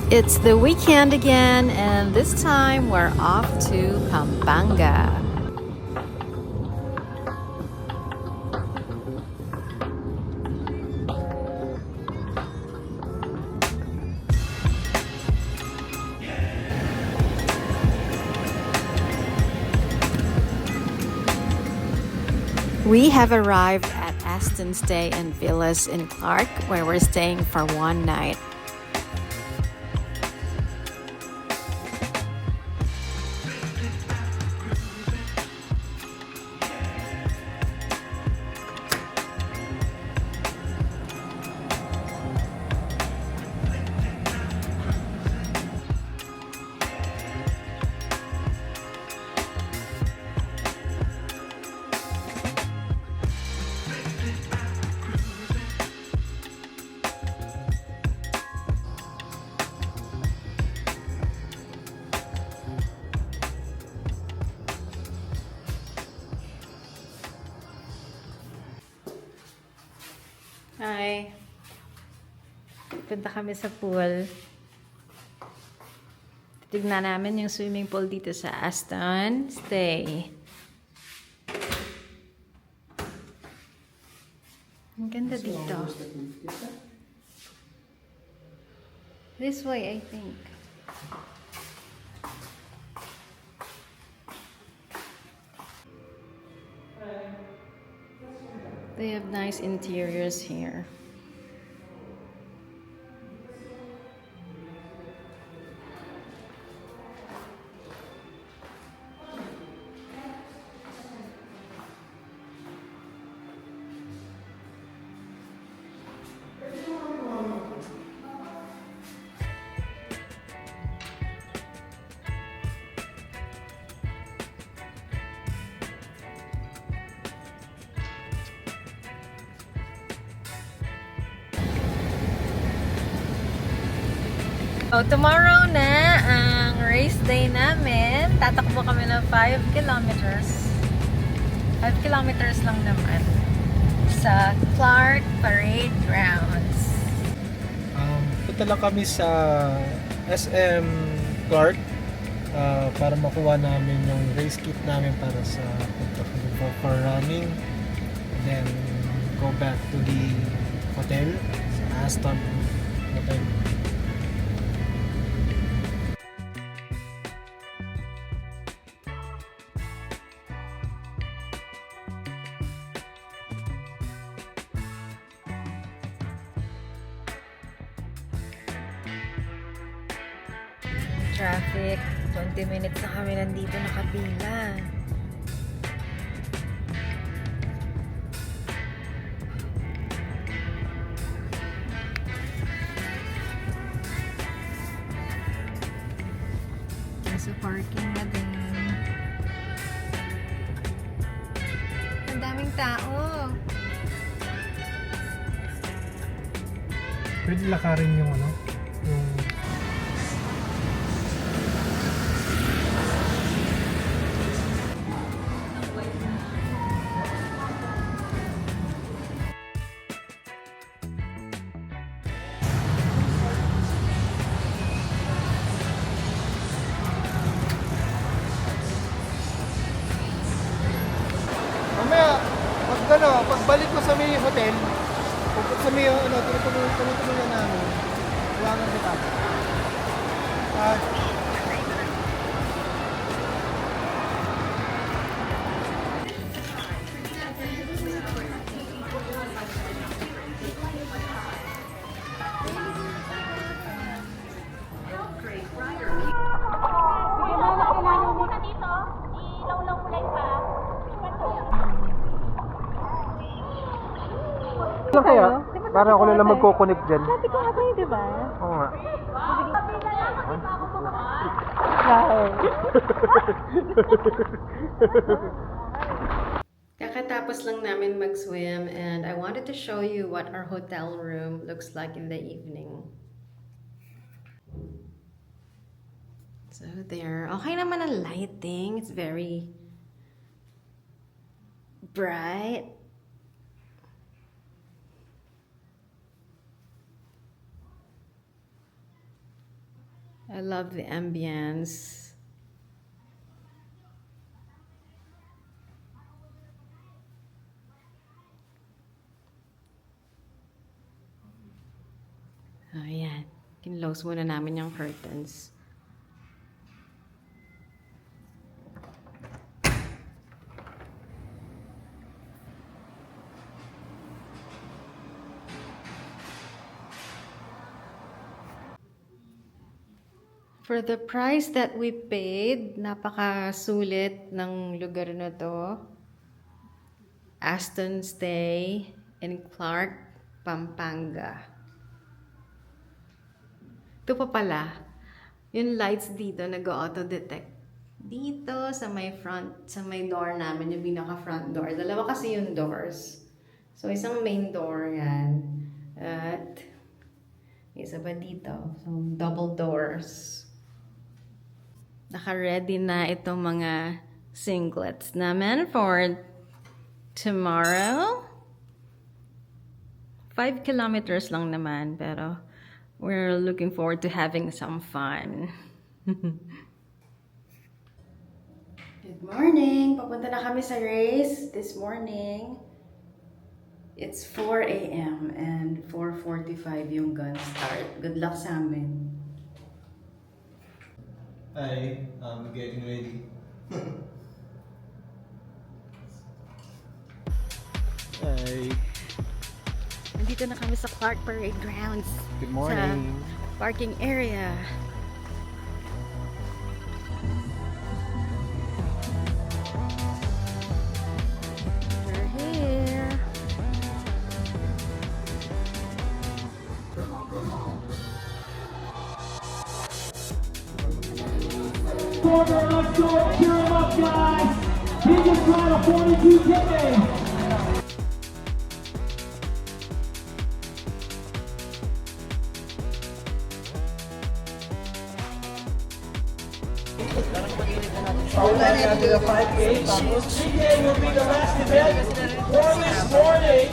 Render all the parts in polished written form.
It's the weekend again, and this time we're off to Pampanga. We have arrived at Aston Stay and Villas in Clark, where we're staying for one night. Hi. Punta kami sa pool. Tignan namin yung swimming pool dito sa Aston Stay. Ang ganda dito. This way, I think. They have nice interiors here. So, tomorrow na ang race day namin. Tatakbo kami ng 5 kilometers. 5 kilometers lang naman sa Clark Parade Grounds. Punta lang kami sa SM Clark para makuha namin yung race kit namin para sa punta kami for running. And then go back to the hotel sa Aston Hotel. Traffic. 20 minutes na kami nandito nakapila. Nasa parking na din. Ang daming tao. Pwede lakarin yung yung mamaya, pagbalik ko sa may hotel, pupunta sa may, tinutulungan namin. Wala nang kita. Lang kaya? Para ako na lang magko-connect dyan. Sabi ko nga sa'yo, di ba? Oo nga. Kakatapos lang namin mag-swim and I wanted to show you what our hotel room looks like in the evening. So there. Okay naman ang lighting. It's very bright. I love the ambience. Ayan. Kinlose muna namin yung curtains. For the price that we paid, napakasulit ng lugar na to. Aston Stay in Clark, Pampanga. Ito pa pala, yung lights dito nag-auto-detect. Dito sa may front, sa may door namin, yung pinaka-front door. Dalawa kasi yung doors. So, isang main door yan. At isa pa dito. So, double doors. Naka-ready na itong mga singlets namin for tomorrow. 5 kilometers lang naman, pero we're looking forward to having some fun. Good morning! Papunta na kami sa race this morning. It's 4 a.m. and 4:45 yung gun start. Good luck sa amin. Hi, I'm getting ready. Hi. Nandito na kami sa Clark Parade Grounds. Good morning. Sa parking area. We're here. Corner up short, cheer him up, guys. He just got a 42 ticket. To the 5K. CK will be the last event for this morning.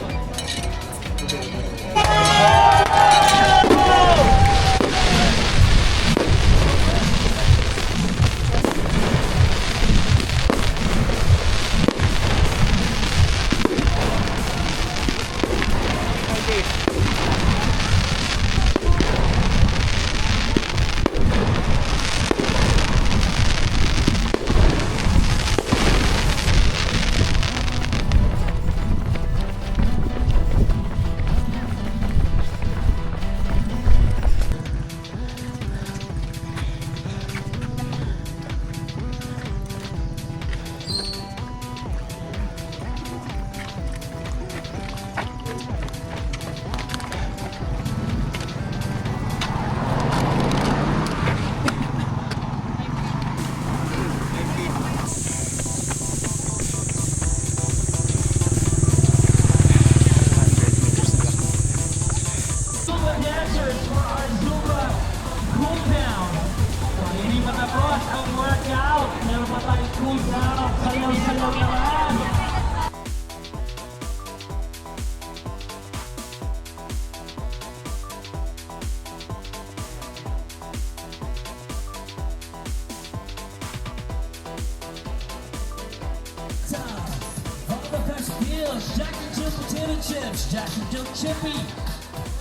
Jack and Jill potato chips, Jack and Jill chippy,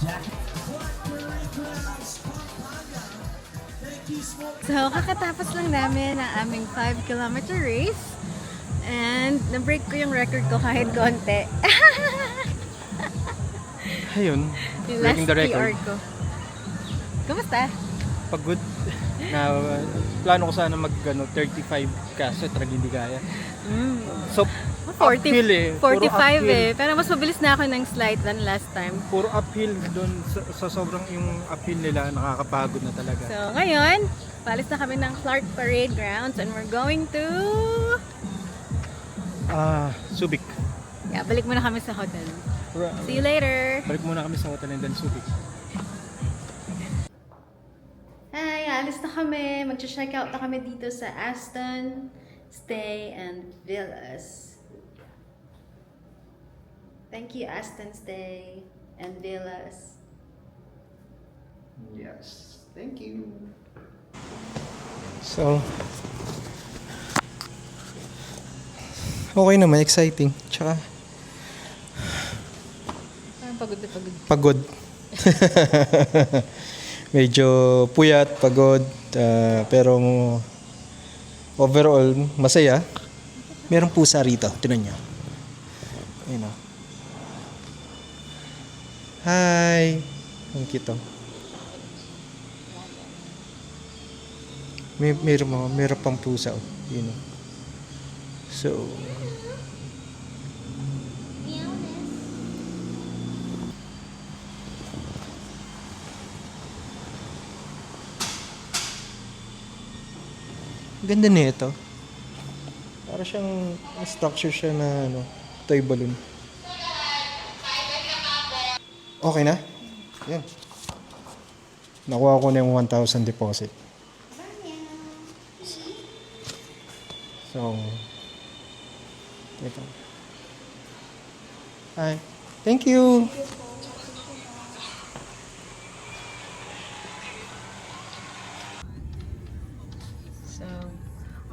Jack and So, kakatapos lang namin ang aming 5-kilometer race. And, na-break ko yung record ko kahit konti. Ayun, Yung breaking the last record. PR ko. Kumusta? Pagod. Na, plano ko sana mag 35 kaso talaga hindi kaya. So, 40, uphill eh. Puro 45 uphill. eh. Pero mas mabilis na ako ng slight than last time. Puro uphill doon sa sobrang yung uphill nila, nakakapagod na talaga. So, ngayon, palis na kami ng Clark Parade Grounds and we're going to... Subic. Yeah, balik muna kami sa hotel. See you later! Balik muna kami sa hotel and then Subic. Hi, alis na kami. Mag-check out na kami dito sa Aston Stay and Villas. Thank you, Aston Stay and Villas. Yes, thank you. So, okay naman, exciting. Tsaka, Pagod na pagod. pagod. Medyo puyat, pagod, pero overall, masaya. Merong pusa rito, tinan nyo. Ayun o. Hi! Ang cute o. Meron pang pusa o. Yun o. So, ganda nito. Para siyang structure siya na toy balloon. Okay na? Yan. Nakuha ko na yung 1,000 deposit. So, ito. Hi. Thank you. So,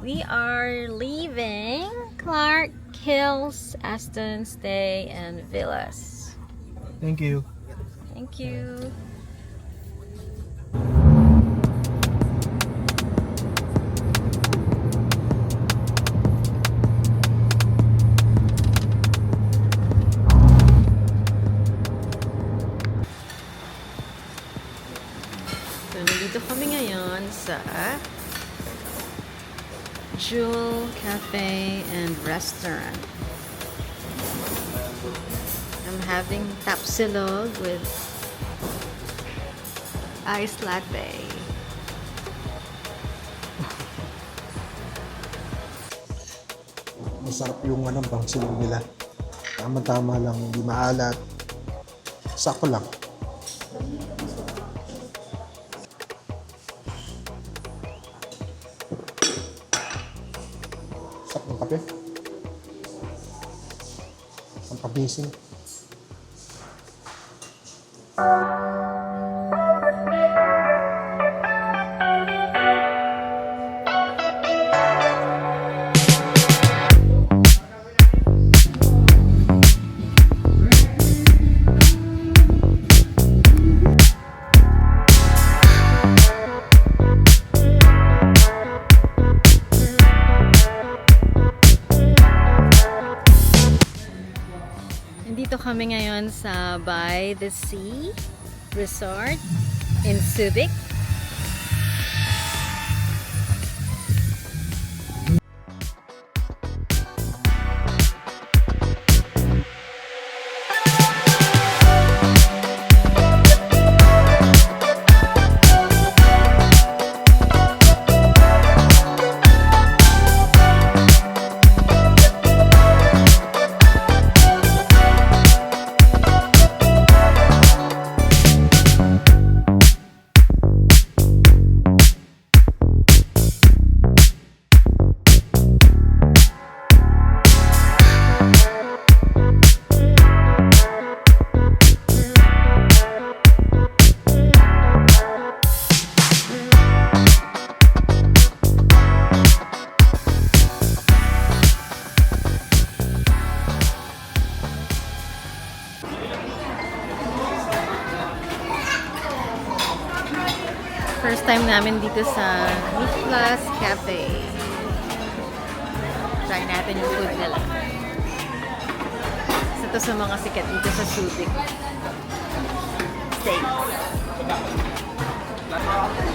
we are leaving Clark Hills, Aston Stay, and Villas. Thank you. Thank you. So, nandito kami ngayon sa Jewel Cafe and Restaurant. I'm having tapsilog with iced latte. Masarap yung bangsilog nila. Tama-tama lang, hindi maalat. Sakto lang. Sarap ng kape. Ang pagising. Nandito kami ngayon sa By the Sea Resort in Subic. First time namin dito sa Meat Plus Cafe. Try natin yung food nila. Isa to sa mga sikat dito sa Subic. Steaks.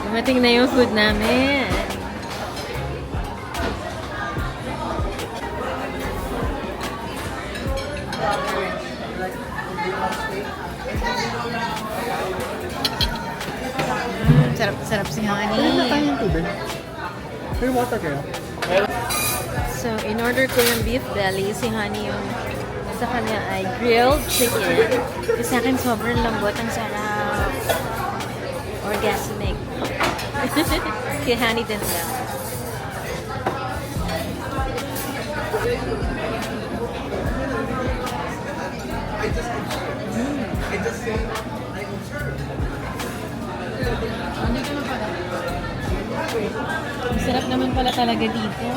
Dumating na yung food namin. Sarap si Honey. Tayong tubig. May water kayo? So, in order ko yung beef belly, si Honey yung sa kanya ay grilled chicken. Sa akin sobrang lambot, ang sarap. Orgasmic. Kay Honey din lang. Masarap naman pala talaga dito.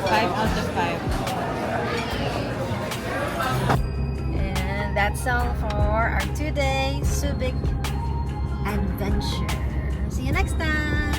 Five out of 5. And that's all for our 2-day Subic adventure. See you next time!